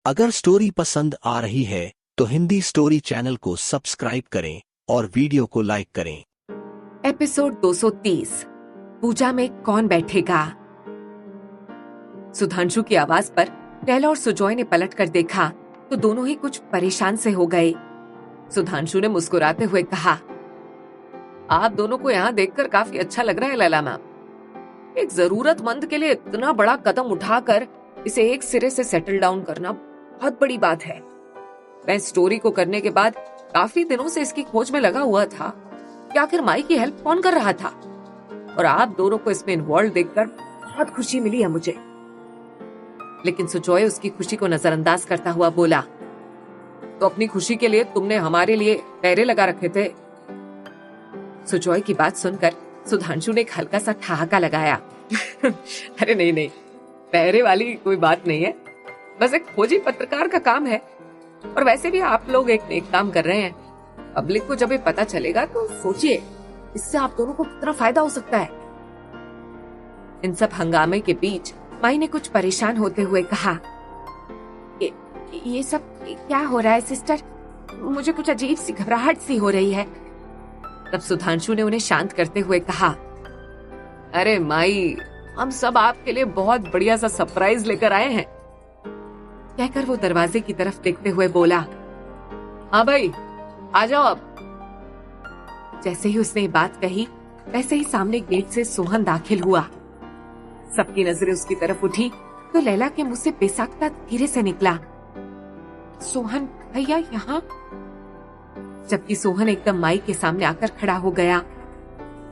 अगर स्टोरी पसंद आ रही है तो हिंदी स्टोरी चैनल को सब्सक्राइब करें और वीडियो को लाइक करें। एपिसोड 230 पूजा में कौन बैठेगा। सुधांशु की आवाज पर लैला और सुजॉय ने पलटकर देखा तो दोनों ही कुछ परेशान से हो गए। सुधांशु ने मुस्कुराते हुए कहा, आप दोनों को यहाँ देखकर काफी अच्छा लग रहा है लैला मैम। एक जरूरतमंद के लिए इतना बड़ा कदम उठाकर इसे एक सिरे से सेटल डाउन करना बहुत बड़ी बात है। मैं स्टोरी को करने के बाद काफी दिनों से इसकी खोज में लगा हुआ था कि आखिर माई की हेल्प कौन कर रहा था, और आप दोनों को इसमें इन्वॉल्व देखकर बहुत खुशी मिली है मुझे। लेकिन सुजॉय उसकी खुशी को नजरअंदाज करता हुआ बोला, तो अपनी खुशी के लिए तुमने हमारे लिए पैरे लगा रखे थे। सुजॉय की बात सुनकर सुधांशु ने एक हल्का सा ठहाका लगाया। अरे नहीं नहीं, पैरे वाली कोई बात नहीं है, बस एक खोजी पत्रकार का काम है। और वैसे भी आप लोग एक नेक काम कर रहे हैं। पब्लिक को जब ये पता चलेगा तो सोचिए इससे आप दोनों को कितना फायदा हो सकता है। इन सब हंगामे के बीच माई ने कुछ परेशान होते हुए कहा, ये सब क्या हो रहा है सिस्टर? मुझे कुछ अजीब सी घबराहट सी हो रही है। तब सुधांशु ने उन्हें शांत करते हुए कहा, अरे माई, हम सब आपके लिए बहुत बढ़िया सा सरप्राइज लेकर आए हैं। कहकर वो दरवाजे की तरफ देखते हुए बोला, हाँ भाई आ जाओ अब। जैसे ही उसने ये बात कही वैसे ही सामने गेट से सोहन दाखिल हुआ। सबकी नजरें उसकी तरफ उठी तो लैला के मुंह से बेसाख्ता धीरे से निकला, सोहन भैया यहाँ। जबकि सोहन एकदम माई के सामने आकर खड़ा हो गया।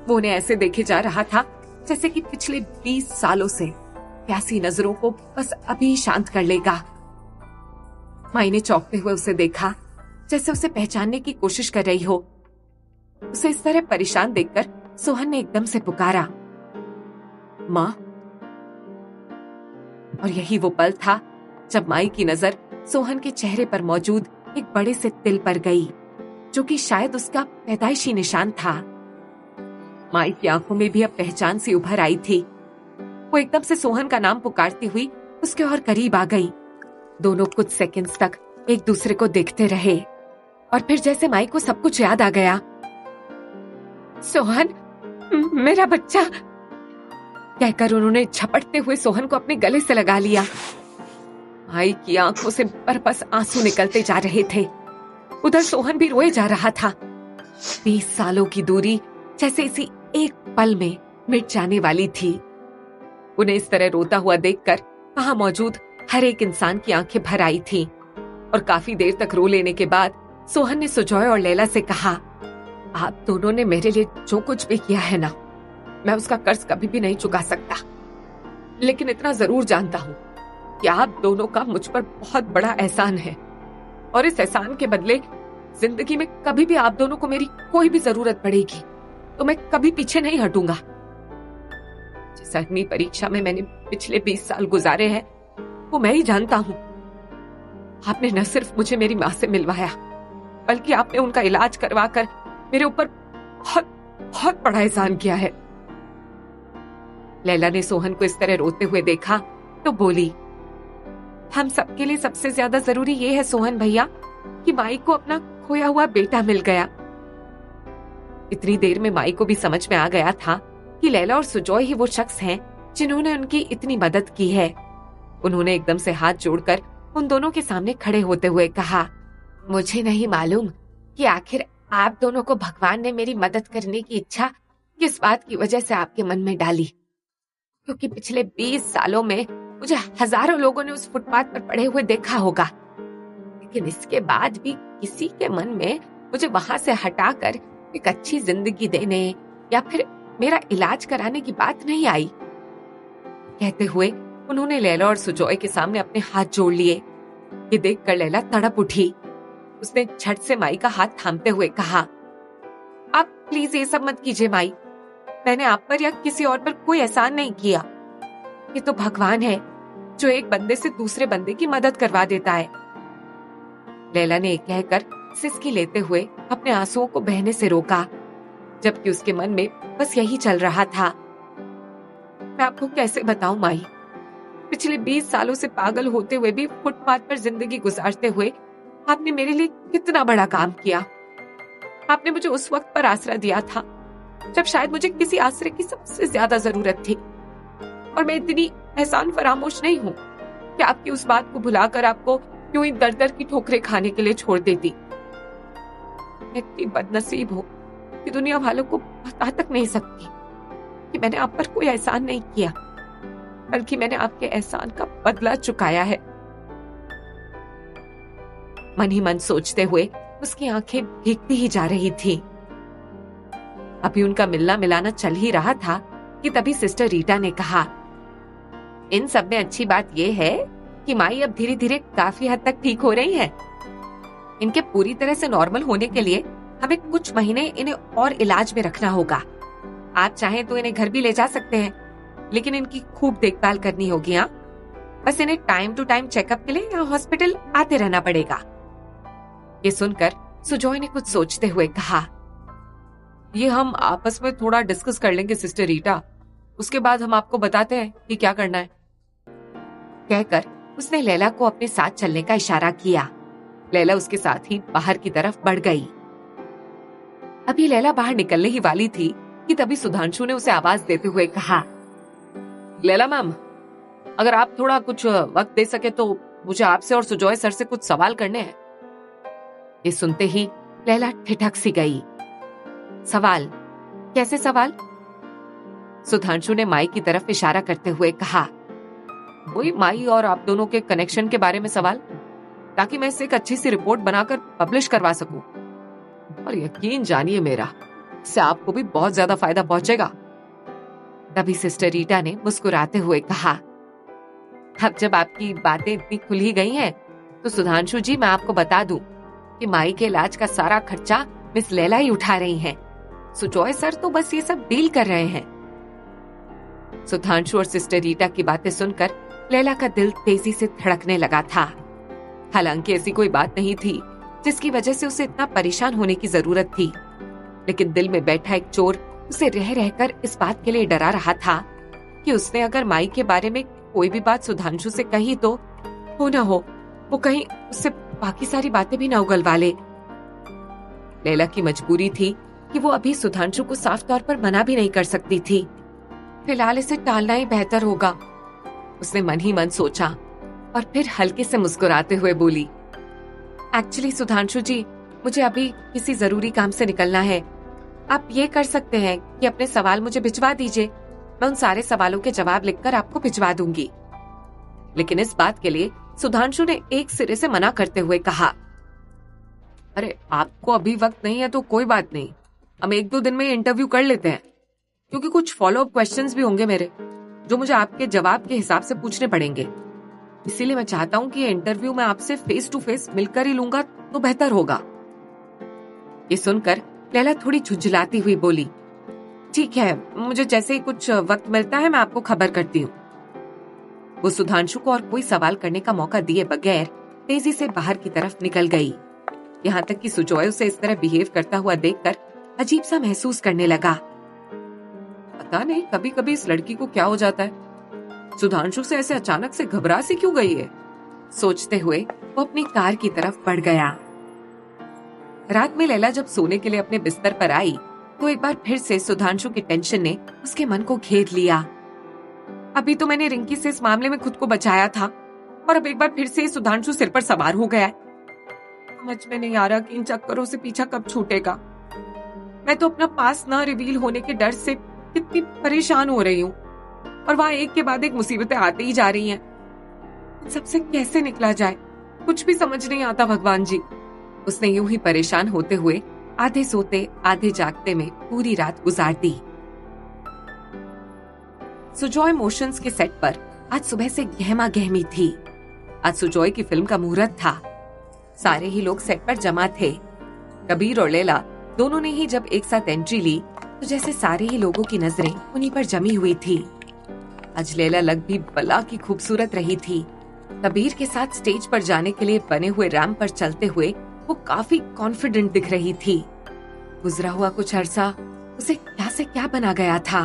वो उन्हें ऐसे देखे जा रहा था जैसे कि पिछले 20 सालों से प्यासी नजरों को बस अभी शांत कर लेगा। माई ने चौंकते हुए उसे देखा, जैसे उसे पहचानने की कोशिश कर रही हो। उसे इस तरह परेशान देखकर सोहन ने एकदम से पुकारा, माँ। और यही वो पल था जब माई की नजर सोहन के चेहरे पर मौजूद एक बड़े से तिल पर गई, जो कि शायद उसका पैदाइशी निशान था। माई की आंखों में भी अब पहचान सी उभर आई थी। वो एकदम से सोहन का नाम पुकारती हुई उसके और करीब आ गई। दोनों कुछ सेकंड्स तक एक दूसरे को देखते रहे और फिर जैसे माई को सब कुछ याद आ गया, सोहन मेरा बच्चा, कहकर उन्होंने झपटते हुए सोहन को अपने गले से लगा लिया। माई की आंखों से बरबस आंसू निकलते जा रहे थे। उधर सोहन भी रोए जा रहा था। 20 सालों की दूरी जैसे इसी एक पल में मिट जाने वाली थी। उन्हें इस तरह रोता हुआ देखकर वहां मौजूद हर एक इंसान की आंखें भर आई थी। और काफी देर तक रो लेने के बाद सोहन ने सुजॉय और लैला से कहा, आप दोनों ने मेरे लिए जो कुछ भी किया है ना, मैं उसका कर्ज कभी भी नहीं चुका सकता। लेकिन इतना जरूर जानता हूँ कि आप दोनों का मुझ पर बहुत बड़ा एहसान है, और इस एहसान के बदले जिंदगी में कभी भी आप दोनों को मेरी कोई भी जरूरत पड़ेगी तो मैं कभी पीछे नहीं हटूंगा। जिस अग्नि परीक्षा में मैंने पिछले 20 साल गुजारे हैं वो मैं ही जानता हूँ। आपने न सिर्फ मुझे मेरी माँ से मिलवाया, बल्कि आपने उनका इलाज करवाकर मेरे ऊपर बहुत बहुत बड़ा एहसान किया है। लैला ने सोहन को इस तरह रोते हुए देखा तो बोली, हम सबके लिए सबसे ज्यादा जरूरी ये है सोहन भैया कि माई को अपना खोया हुआ बेटा मिल गया। इतनी देर में माई को भी समझ में आ गया था कि लैला और सुजॉय ही वो शख्स हैं जिन्होंने उनकी इतनी मदद की है। उन्होंने एकदम से हाथ जोड़कर उन दोनों के सामने खड़े होते हुए कहा, मुझे नहीं मालूम कि आखिर आप दोनों को भगवान ने मेरी मदद करने की इच्छा किस बात की वजह से आपके मन में डाली, क्योंकि पिछले 20 सालों में मुझे हजारों लोगों ने उस फुटपाथ पर पड़े हुए देखा होगा, लेकिन इसके बाद भी किसी के मन में मुझे वहां से हटाकर एक अच्छी जिंदगी देने या फिर मेरा इलाज कराने की बात नहीं आई। कहते हुए उन्होंने लैला और सुजॉय के सामने अपने हाथ जोड़ लिए। ये देखकर लैला तड़प उठी। उसने झट से माई का हाथ थामते हुए कहा, आप प्लीज ये सब मत कीजिए माई, मैंने आप पर या किसी और पर कोई एहसान नहीं किया। ये तो भगवान है जो एक बंदे से दूसरे बंदे की मदद करवा देता है। लैला ने कहकर सिसकी लेते हुए अपने आंसुओं को बहने से रोका, जबकि उसके मन में बस यही चल रहा था, मैं आपको कैसे बताऊं माई, पिछले 20 सालों से पागल होते हुए भी फुटपाथ पर जिंदगी गुजारते हुए आपने मेरे लिए कितना बड़ा काम किया। आपने मुझे उस वक्त पर आसरा दिया था जब शायद मुझे किसी आसरे की सबसे ज्यादा जरूरत थी। और मैं इतनी एहसान फरामोश नहीं हूं कि आपकी उस बात को भुलाकर आपको यूं ही दर दर की ठोकरें खाने के लिए छोड़ देती। मैं इतनी बदनसीब हूं कि दुनिया वालों को बता तक नहीं सकती कि मैंने आप पर कोई एहसान नहीं किया, बल्कि मैंने आपके एहसान का बदला चुकाया है। मन ही मन सोचते हुए उसकी आंखें भीगती ही जा रही थी। अभी उनका मिलना मिलाना चल ही रहा था कि तभी सिस्टर रीटा ने कहा, इन सब में अच्छी बात यह है कि माई अब धीरे धीरे काफी हद तक ठीक हो रही है। इनके पूरी तरह से नॉर्मल होने के लिए हमें कुछ महीने इन्हें और इलाज में रखना होगा। आप चाहें तो इन्हें घर भी ले जा सकते हैं, लेकिन इनकी खूब देखभाल करनी होगी। हाँ, बस इन्हें टाइम टू टाइम चेकअप के लिए यहाँ हॉस्पिटल आते रहना पड़ेगा। ये सुनकर सुजॉय ने कुछ सोचते हुए कहा, ये हम आपस में थोड़ा डिस्कस कर लेंगे सिस्टर रीटा, उसके बाद हम आपको बताते हैं कि क्या करना है। कहकर उसने लैला को अपने साथ चलने का इशारा किया। लैला उसके साथ ही बाहर की तरफ बढ़ गई। अभी लैला बाहर निकलने ही वाली थी कि तभी सुधांशु ने उसे आवाज देते हुए कहा, लैला मैम, अगर आप थोड़ा कुछ वक्त दे सके तो मुझे आपसे और सुजॉय सर से कुछ सवाल करने हैं। ये सुनते ही लैला ठिठक सी गई। सवाल? कैसे सवाल? सुधांशु ने माई की तरफ इशारा करते हुए कहा, वही माई और आप दोनों के कनेक्शन के बारे में सवाल, ताकि मैं इससे एक अच्छी सी रिपोर्ट बनाकर पब्लिश करवा सकूं। और यकीन जानिए मेरा, इससे आपको भी बहुत ज्यादा फायदा पहुंचेगा। तभी सिस्टर रीटा ने मुस्कुराते हुए कहा, अब जब आपकी बातें इतनी खुल ही गई हैं, तो सुधांशु जी मैं आपको बता दूं कि माई के इलाज का सारा खर्चा मिस लैला ही उठा रही हैं। सुजॉय सर तो बस ये सब डील कर रहे हैं। सुधांशु और सिस्टर रीटा की बातें सुनकर लैला का दिल तेजी से धड़कने लगा था। हालांकि ऐसी कोई बात नहीं थी जिसकी वजह से उसे इतना परेशान होने की जरूरत थी, लेकिन दिल में बैठा एक चोर उसे रह रहकर इस बात के लिए डरा रहा था कि उसने अगर माई के बारे में कोई भी बात सुधांशु से कही तो हो ना हो वो कहीं उससे बाकी सारी बातें भी न उगलवा ले। लैला की मजबूरी थी कि वो अभी सुधांशु को साफ तौर पर मना भी नहीं कर सकती थी। फिलहाल इसे टालना ही बेहतर होगा, उसने मन ही मन सोचा और फिर हल्के से मुस्कुराते हुए बोली, एक्चुअली सुधांशु जी, मुझे अभी किसी जरूरी काम से निकलना है। आप ये कर सकते हैं कि अपने सवाल मुझे भिजवा दीजिए, मैं उन सारे सवालों के जवाब लिखकर आपको भिजवा दूंगी। लेकिन इस बात के लिए सुधांशु ने एक सिरे से मना करते हुए कहा, अरे आपको अभी वक्त नहीं है तो कोई बात नहीं, हम 1-2 दिन में इंटरव्यू कर लेते हैं, क्योंकि कुछ फॉलोअप क्वेश्चंस भी होंगे मेरे जो मुझे आपके जवाब के हिसाब से पूछने पड़ेंगे। इसीलिए मैं चाहता हूँ कि ये इंटरव्यू मैं आपसे फेस टू फेस मिलकर ही लूंगा तो बेहतर होगा। ये सुनकर लैला थोड़ी झुंझलाती हुई बोली, ठीक है, मुझे जैसे ही कुछ वक्त मिलता है मैं आपको खबर करती हूँ। वो सुधांशु को और कोई सवाल करने का मौका दिए बगैर तेजी से बाहर की तरफ निकल गई। यहाँ तक कि सुजॉय उसे इस तरह बिहेव करता हुआ देखकर अजीब सा महसूस करने लगा। पता नहीं कभी कभी इस लड़की को क्या हो जाता है, सुधांशु से ऐसे अचानक से घबरा सी क्यों गई है। सोचते हुए वो अपनी कार की तरफ बढ़ गया। रात में लैला जब सोने के लिए अपने बिस्तर पर आई तो एक बार फिर से सुधांशु की टेंशन ने उसके मन को घेर लिया। अभी तो मैंने रिंकी से इस मामले में खुद को बचाया था और अब एक बार फिर से सुधांशु सिर पर सवार हो गया है। समझ में नहीं आ रहा कि इन चक्करों से पीछा कब छूटेगा। मैं तो अपना पास न रिवील होने के डर से कितनी परेशान हो रही हूँ और वहां एक के बाद एक मुसीबतें आती ही जा रही हैं। इन सबसे कैसे निकला जाए, कुछ भी समझ नहीं आता भगवान जी। उसने यूं ही परेशान होते हुए आधे सोते आधे जागते में पूरी रात गुजार दी। सुजॉय मोशंस के सेट पर आज सुबह से गहमा गहमी थी। आज सुजॉय की फिल्म का मुहूर्त था। सारे ही लोग सेट पर जमा थे। कबीर और लैला दोनों ने ही जब एक साथ एंट्री ली तो जैसे सारे ही लोगों की नजरें उन्हीं पर जमी हुई थी। आज लैला लग भी बला की खूबसूरत रही थी। कबीर के साथ स्टेज पर जाने के लिए बने हुए रैंप पर चलते हुए वो काफी कॉन्फिडेंट दिख रही थी। गुजरा हुआ कुछ अरसा उसे क्या से क्या बना गया था।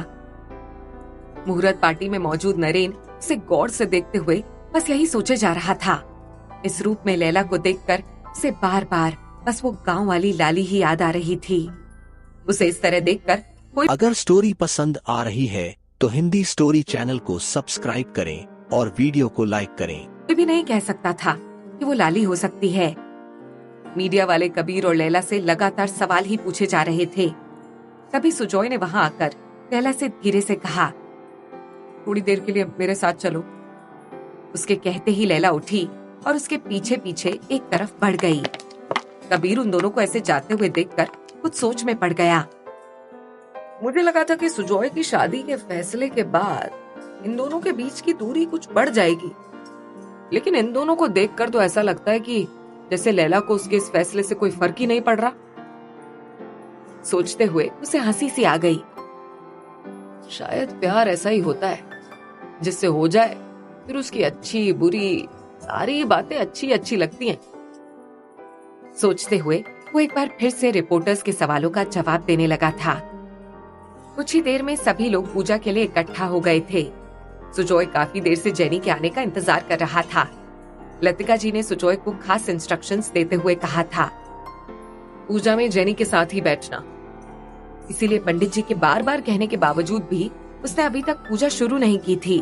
मुहूर्त पार्टी में मौजूद नरेन उसे गौर से देखते हुए बस यही सोचे जा रहा था। इस रूप में लैला को देखकर उसे बार बार बस वो गांव वाली लाली ही याद आ रही थी। उसे इस तरह देखकर कोई अगर स्टोरी पसंद आ रही है तो हिंदी स्टोरी चैनल को सब्सक्राइब करें और वीडियो को लाइक करें। कोई भी नहीं कह सकता था कि वो लाली हो सकती है। मीडिया वाले कबीर और लैला से लगातार सवाल ही पूछे जा रहे थे। तभी सुजॉय ने वहां आकर लैला से धीरे से कहा, थोड़ी देर के लिए मेरे साथ चलो। उसके कहते ही लैला उठी और उसके पीछे पीछे एक तरफ बढ़ गई। कबीर उन दोनों को ऐसे जाते हुए देखकर कुछ सोच में पड़ गया। मुझे लगा था कि सुजॉय की शादी के फैसले के बाद इन दोनों के बीच की दूरी कुछ बढ़ जाएगी, लेकिन इन दोनों को देखकर तो ऐसा लगता है कि जैसे लैला को उसके इस फैसले से कोई फर्क ही नहीं पड़ रहा। सोचते हुए उसे हंसी सी आ गई। शायद प्यार ऐसा ही होता है, जिससे हो जाए फिर उसकी अच्छी बुरी सारी बातें अच्छी अच्छी लगती हैं। सोचते हुए वो एक बार फिर से रिपोर्टर्स के सवालों का जवाब देने लगा था। कुछ ही देर में सभी लोग पूजा के लिए इकट्ठा हो गए थे। सुजॉय काफी देर से जेनी के आने का इंतजार कर रहा था। लतिका जी ने सुजॉय को खास इंस्ट्रक्शंस देते हुए कहा था, पूजा में जेनी के साथ ही बैठना। इसीलिए पंडित जी के बार बार कहने के बावजूद भी उसने अभी तक पूजा शुरू नहीं की थी,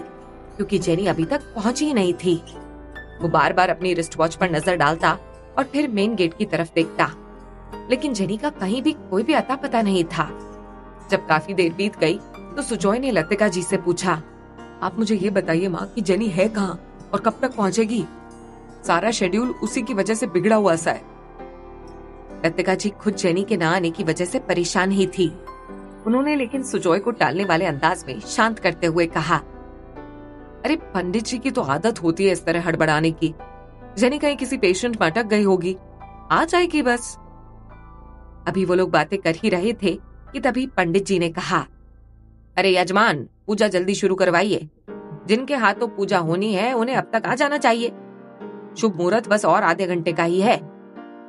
क्योंकि जेनी अभी तक पहुंची ही नहीं थी। वो बार बार अपनी रिस्ट वॉच पर नजर डालता और फिर मेन गेट की तरफ देखता, लेकिन जेनी का कहीं भी कोई भी अता पता नहीं था। जब काफी देर बीत गई तो सुजॉय ने लतिका जी से पूछा, आप मुझे ये बताइए माँ कि जेनी है कहाँ और कब तक पहुंचेगी? सारा शेड्यूल उसी की वजह से बिगड़ा हुआ सा है। लतिका जी खुद जेनी के ना आने की वजह से परेशान ही थी। उन्होंने लेकिन सुजॉय को टालने वाले अंदाज में शांत करते हुए कहा, अरे पंडित जी की तो आदत होती है इस तरह हड़बड़ाने की। जेनी कहीं किसी पेशेंट में अटक गई होगी, आ जाएगी बस। अभी वो लोग बातें कर ही रहे थे कि तभी पंडित जी ने कहा, अरे यजमान, पूजा जल्दी शुरू करवाइए। जिनके हाथों पूजा होनी है उन्हें अब तक आ जाना चाहिए। शुभ मुहूर्त बस और आधे घंटे का ही है।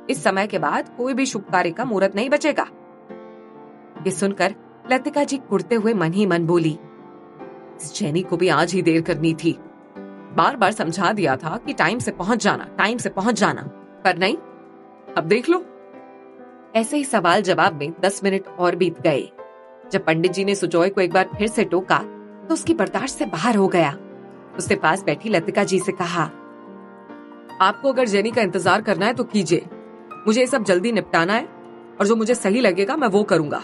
इस समय के बाद कोई भी शुभ कार्य का मुहूर्त नहीं बचेगा। ये सुनकर लतिका जी कुड़ते हुए मन ही मन बोली, इस जेनी को भी आज ही देर करनी थी। बार बार समझा दिया था कि टाइम से पहुंच जाना, पर नहीं, अब देख लो। ऐसे ही सवाल जवाब में 10 मिनट और बीत गए। जब पंडित जी ने सुजॉय को एक बार फिर से टोका तो उसकी बर्दाश्त से बाहर हो गया। उसके पास बैठी लतिका जी से कहा, आपको अगर जेनी का इंतजार करना है तो कीजिए, मुझे ये सब जल्दी निपटाना है और जो मुझे सही लगेगा मैं वो करूंगा।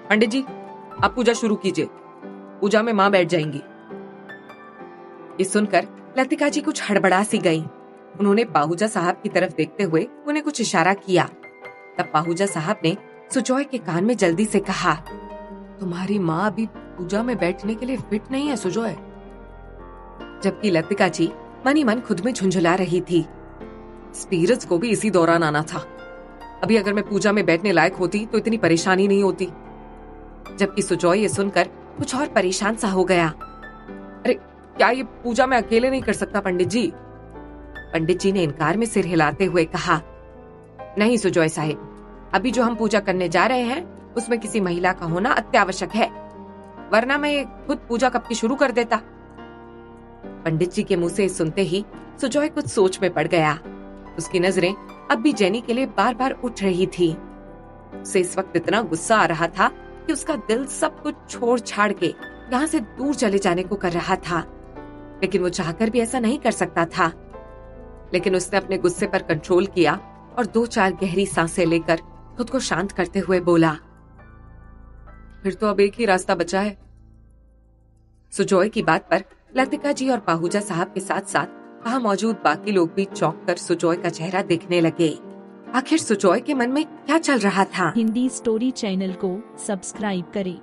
पंडित जी, आप पूजा शुरू कीजिए। पूजा में माँ बैठ जाएंगी। ये सुनकर लतिका जी कुछ हड़बड़ा सी गई। उन्होंने पाहूजा साहब की तरफ देखते हुए उन्हें कुछ इशारा किया। तब पाहूजा साहब ने सुजॉय के कान में जल्दी से कहा, तुम्हारी माँ अभी पूजा में बैठने के लिए फिट नहीं है सुजॉय। जबकि लतिका जी मन ही मन खुद में झुंझुला रही थी। स्पिरिट्स को भी इसी दौरान आना था। अभी अगर मैं पूजा में बैठने लायक होती तो इतनी परेशानी नहीं होती। जबकि सुजॉय ये सुनकर कुछ और परेशान सा हो गया। अरे क्या ये पूजा में अकेले नहीं कर सकता पंडित जी? पंडित जी ने इनकार में सिर हिलाते हुए कहा, नहीं सुजॉय साहिब, अभी जो हम पूजा करने जा रहे हैं उसमें किसी महिला का होना अत्यावश्यक है, वरना मैं खुद पूजा कब की शुरू कर देता। पंडित जी के मुंह से सुनते ही सुजॉय कुछ सोच में पड़ गया। उसकी नजरें अब भी जेनी के लिए बार बार उठ रही थी। उसे इस वक्त इतना गुस्सा आ रहा था कि उसका दिल सब कुछ छोड़ छाड़ के यहाँ से दूर चले जाने को कर रहा था, लेकिन वो चाहकर भी ऐसा नहीं कर सकता था। लेकिन उसने अपने गुस्से पर कंट्रोल किया और 2-4 गहरी सांसें लेकर खुद को शांत करते हुए बोला, फिर तो अब एक ही रास्ता बचा है। सुजॉय की बात पर लतिका जी और पाहूजा साहब के साथ साथ वहां मौजूद बाकी लोग भी चौंक कर सुजॉय का चेहरा देखने लगे। आखिर सुजॉय के मन में क्या चल रहा था? हिंदी स्टोरी चैनल को सब्सक्राइब करें।